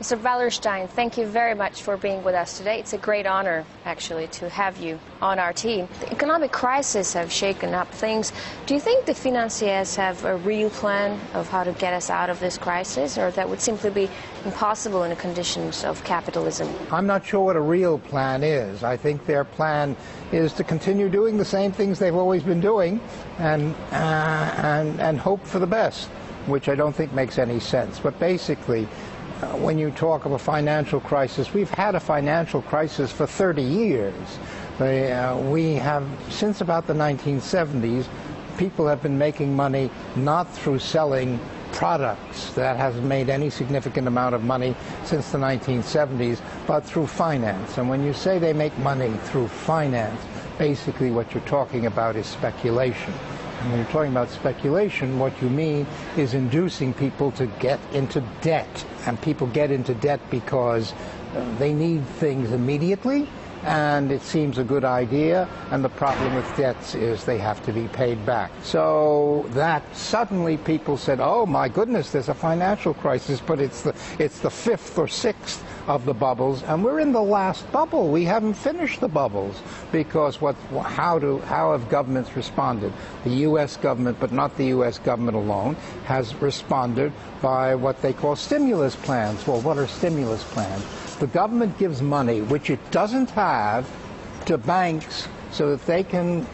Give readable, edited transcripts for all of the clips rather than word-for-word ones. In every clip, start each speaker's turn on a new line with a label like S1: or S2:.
S1: Mr. Wallerstein, thank you very much for being with us today. It's a great honor, actually, to have you on our team. The economic crisis have shaken up things. Do you think the financiers have a real plan of how to get us out of this crisis, or that would simply be impossible in the conditions of capitalism?
S2: I'm not sure what a real plan is. I think their plan is to continue doing the same things they've always been doing and hope for the best, which I don't think makes any sense. But basically, when you talk of a financial crisis, we've had a financial crisis for 30 years. We have, since about the 1970s, people have been making money not through selling products. That hasn't made any significant amount of money since the 1970s, but through finance. And when you say they make money through finance, basically what you're talking about is speculation. And when you're talking about speculation, what you mean is inducing people to get into debt. And people get into debt because they need things immediately, and it seems a good idea, and the problem with debts is they have to be paid back. So that suddenly people said, oh my goodness, there's a financial crisis, but it's the fifth or sixth of the bubbles, and we're in the last bubble. We haven't finished the bubbles, because how have governments responded? The U.S. government, but not the U.S. government alone, has responded by what they call stimulus plans. Well, what are stimulus plans? The government gives money, which it doesn't have, to banks so that they can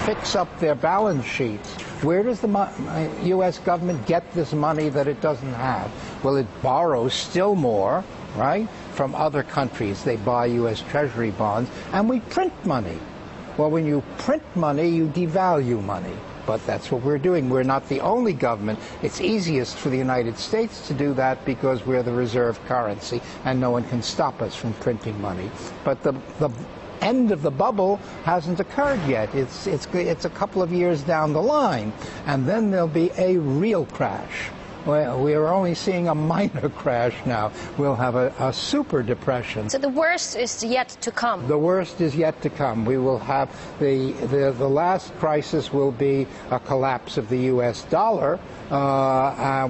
S2: fix up their balance sheets. Where does the U.S. government get this money that it doesn't have? Well, it borrows still more, right, from other countries. They buy U.S. Treasury bonds, and we print money. Well, when you print money, you devalue money. But that's what we're doing. We're not the only government. It's easiest for the United States to do that because we're the reserve currency, and no one can stop us from printing money. But the end of the bubble hasn't occurred yet. It's a couple of years down the line, and then there'll be a real crash. Well, we are only seeing a minor crash now. We'll have a super depression.
S1: So the worst is yet to come.
S2: The worst is yet to come. We will have the last crisis will be a collapse of the U.S. dollar,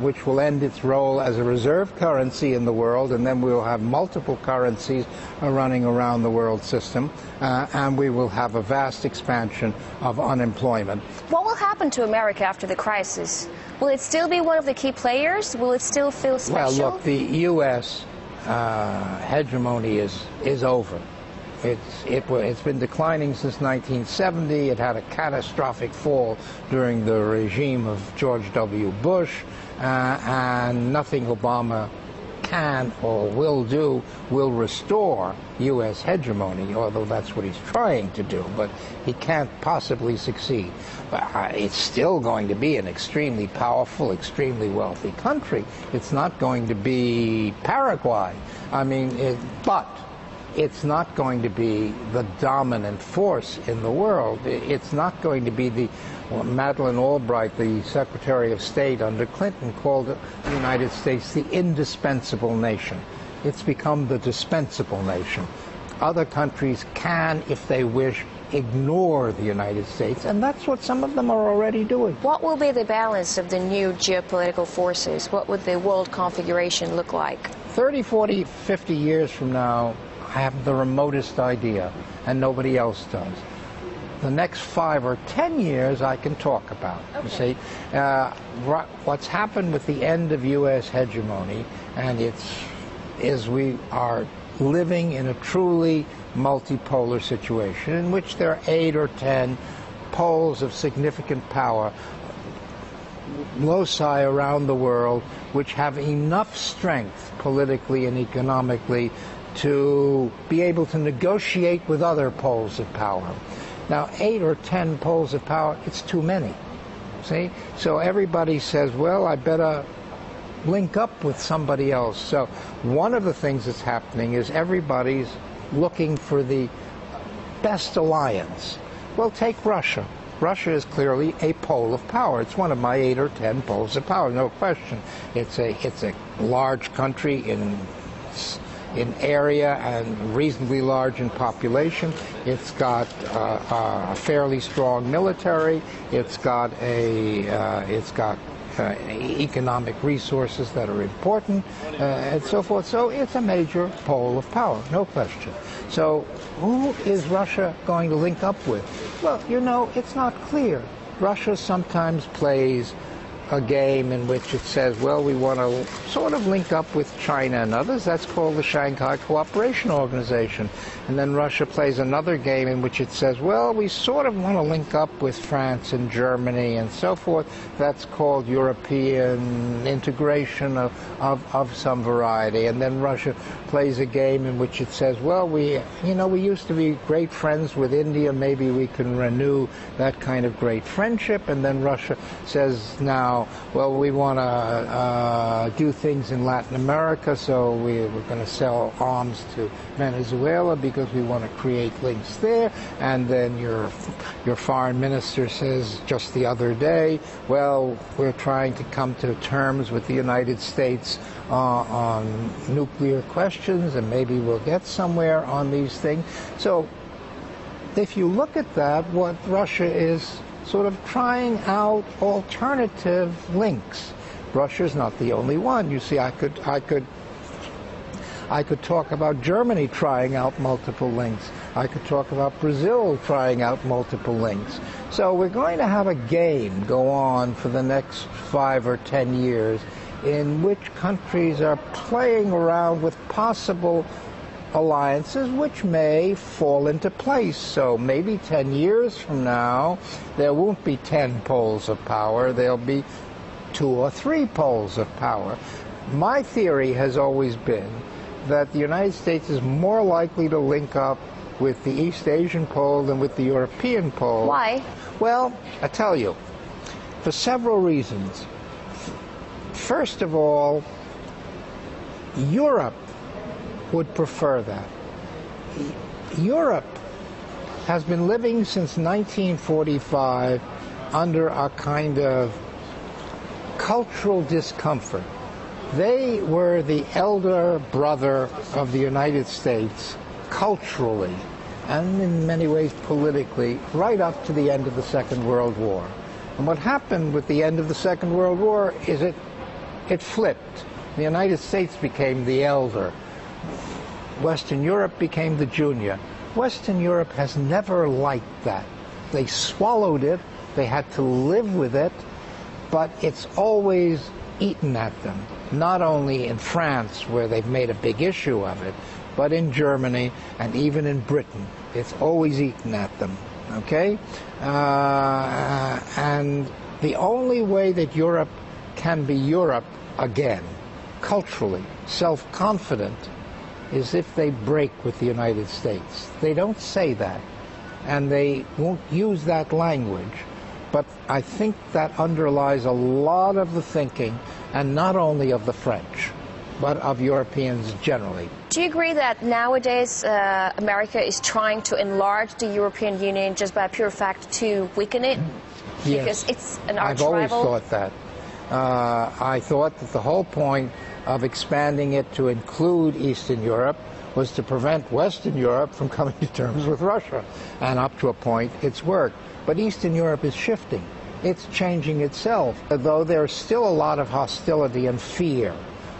S2: which will end its role as a reserve currency in the world, and then we will have multiple currencies running around the world system, and we will have a vast expansion of unemployment.
S1: What will happen to America after the crisis? Will it still be one of the key players? Will it still feel special?
S2: Well, look, the U.S. hegemony is over. It's been declining since 1970. It had a catastrophic fall during the regime of George W. Bush, and nothing Obama can or will do will restore U.S. hegemony, although that's what he's trying to do, but he can't possibly succeed. It's still going to be an extremely powerful, extremely wealthy country. It's not going to be Paraguay. I mean, but it's not going to be the dominant force in the world. It's not going to be Madeleine Albright, the Secretary of State under Clinton, called the United States the indispensable nation. It's become the dispensable nation. Other countries can, if they wish, ignore the United States, and that's what some of them are already doing.
S1: What will be the balance of the new geopolitical forces? What would the world configuration look like?
S2: 30, 40, 50 years from now, I have the remotest idea, and nobody else does. The next 5 or 10 years I can talk about. Okay. You see, what's happened with the end of U.S. hegemony, and is we are living in a truly multipolar situation in which there are 8 or 10 poles of significant power, loci around the world, which have enough strength politically and economically to be able to negotiate with other poles of power. Now, 8 or 10 poles of power, it's too many, see? So everybody says, well, I better link up with somebody else. So one of the things that's happening is everybody's looking for the best alliance. Well, take Russia. Russia is clearly a pole of power. It's one of my 8 or 10 poles of power, no question. It's a large country in area and reasonably large in population. It's got a fairly strong military. It's got economic resources that are important, and so forth. So it's a major pole of power, no question. So who is Russia going to link up with? Well, you know, it's not clear. Russia sometimes plays a game in which it says, well, we want to sort of link up with China and others. That's called the Shanghai Cooperation Organization. And then Russia plays another game in which it says, well, we sort of want to link up with France and Germany and so forth. That's called European integration of some variety. And then Russia plays a game in which it says, well, we used to be great friends with India. Maybe we can renew that kind of great friendship. And then Russia says now, well, we want to do things in Latin America, so we're going to sell arms to Venezuela because we want to create links there. And then your foreign minister says just the other day, well, we're trying to come to terms with the United States on nuclear questions, and maybe we'll get somewhere on these things. So if you look at that, what Russia is sort of trying out alternative links. Russia's not the only one. You see, I could talk about Germany trying out multiple links. I could talk about Brazil trying out multiple links. So we're going to have a game go on for the next 5 or 10 years in which countries are playing around with possible alliances which may fall into place. So maybe 10 years from now, there won't be 10 poles of power. There'll be 2 or 3 poles of power. My theory has always been that the United States is more likely to link up with the East Asian pole than with the European pole.
S1: Why?
S2: Well, I tell you, for several reasons. First of all, Europe would prefer that. Europe has been living since 1945 under a kind of cultural discomfort. They were the elder brother of the United States culturally and in many ways politically right up to the end of the Second World War. And what happened with the end of the Second World War is it flipped. The United States became the elder. Western Europe became the junior. Western Europe has never liked that. They swallowed it, they had to live with it, but it's always eaten at them. Not only in France, where they've made a big issue of it, but in Germany and even in Britain. It's always eaten at them, okay? And the only way that Europe can be Europe again, culturally, self-confident, is if they break with the United States. They don't say that, and they won't use that language, but I think that underlies a lot of the thinking, and not only of the French, but of Europeans generally.
S1: Do you agree that nowadays America is trying to enlarge the European Union just by pure fact to weaken it?
S2: Yes.
S1: Because it's an arch
S2: I've always
S1: rival?
S2: thought that. I thought that the whole point of expanding it to include Eastern Europe was to prevent Western Europe from coming to terms with Russia. And up to a point, it's worked. But Eastern Europe is shifting. It's changing itself, though there's still a lot of hostility and fear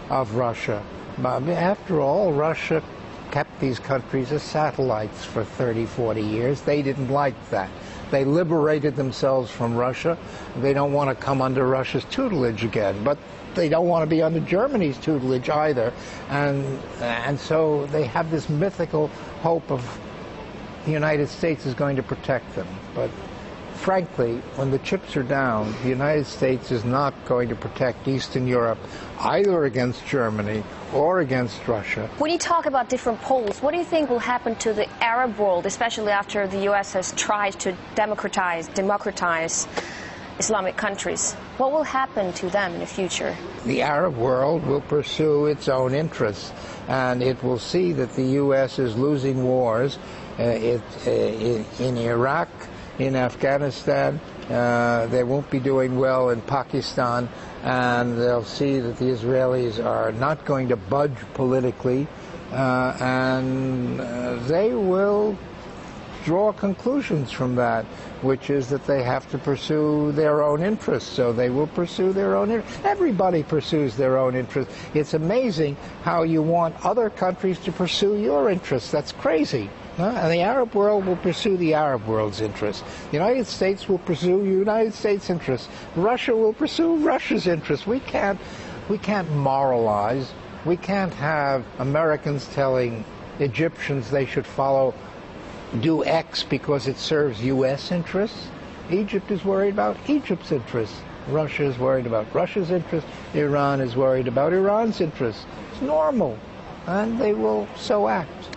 S2: of Russia. But after all, Russia kept these countries as satellites for 30, 40 years. They didn't like that. They liberated themselves from Russia. They don't want to come under Russia's tutelage again, but they don't want to be under Germany's tutelage either. And so they have this mythical hope of the United States is going to protect them. But frankly, when the chips are down, the United States is not going to protect Eastern Europe either against Germany or against Russia.
S1: When you talk about different poles, what do you think will happen to the Arab world, especially after the U.S. has tried to democratize Islamic countries? What will happen to them in the future?
S2: The Arab world will pursue its own interests, and it will see that the U.S. is losing wars in Iraq, in Afghanistan. They won't be doing well in Pakistan, and they'll see that the Israelis are not going to budge politically, and they will draw conclusions from that, which is that they have to pursue their own interests. So they will pursue their own interests. Everybody pursues their own interests. It's amazing how you want other countries to pursue your interests. That's crazy. And the Arab world will pursue the Arab world's interests. The United States will pursue United States' interests. Russia will pursue Russia's interests. We can't moralize. We can't have Americans telling Egyptians they should do X because it serves U.S. interests. Egypt is worried about Egypt's interests. Russia is worried about Russia's interests. Iran is worried about Iran's interests. It's normal, and they will so act.